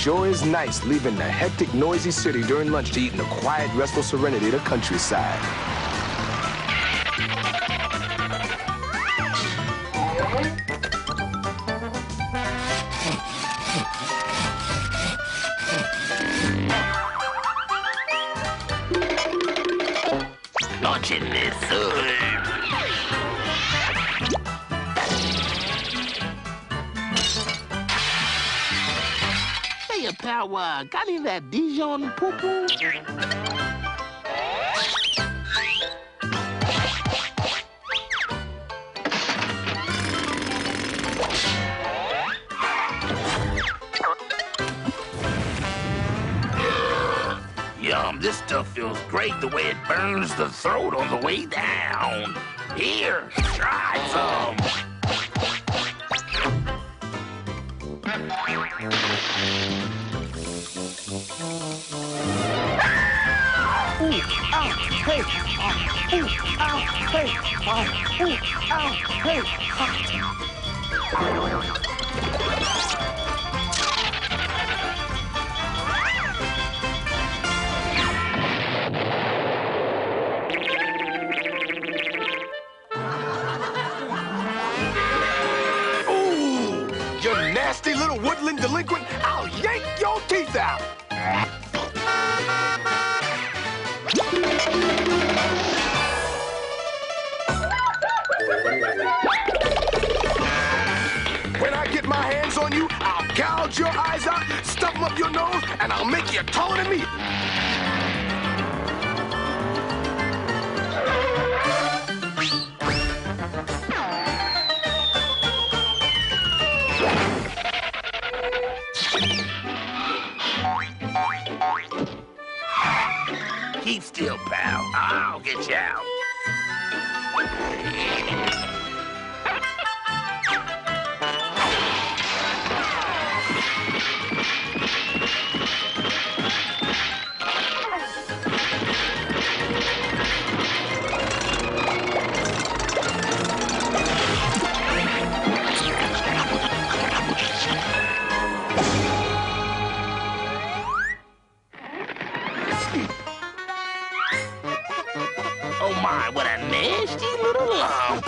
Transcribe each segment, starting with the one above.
sure is nice leaving the hectic, noisy city during lunch to eat in the quiet, restful serenity of the countryside. Launching this Hey, pal, got any of that Dijon poo-poo? Yum, this stuff feels great the way it burns the throat on the way down. Here, try some. Nasty little woodland delinquent, I'll yank your teeth out! When I get my hands on you, I'll gouge your eyes out, stuff them up your nose, and I'll make you taller than me! Keep still, pal. I'll get you out. Oh my, what a nasty little lump.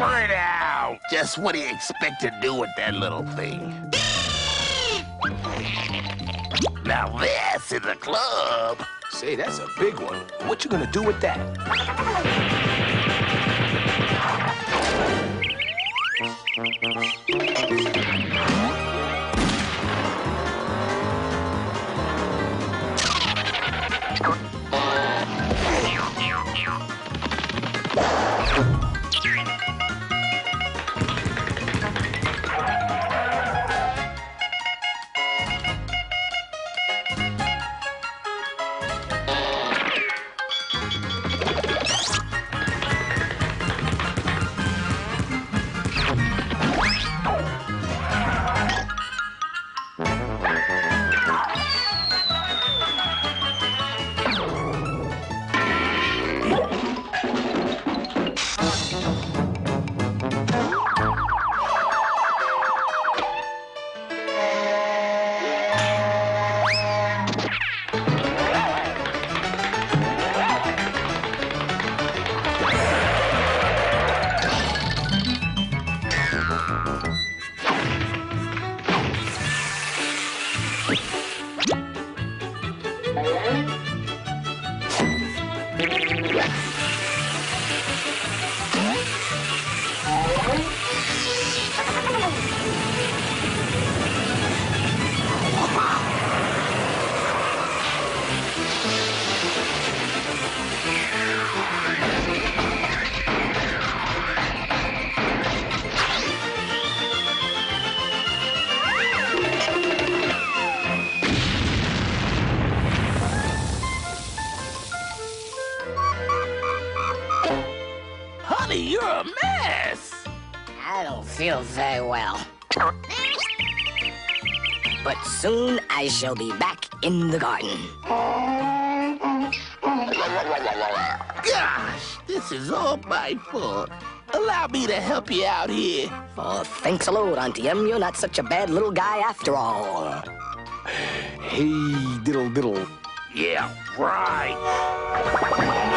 Spread out! Just what do you expect to do with that little thing? Now this is a club. Say, that's a big one. What you gonna do with that? Honey, you're a mess. I don't feel very well. But soon I shall be back in the garden. Gosh, this is all my fault. Allow me to help you out here. Oh, thanks a lot, Auntie Em. You're not such a bad little guy after all. Hey, diddle diddle. Yeah, right.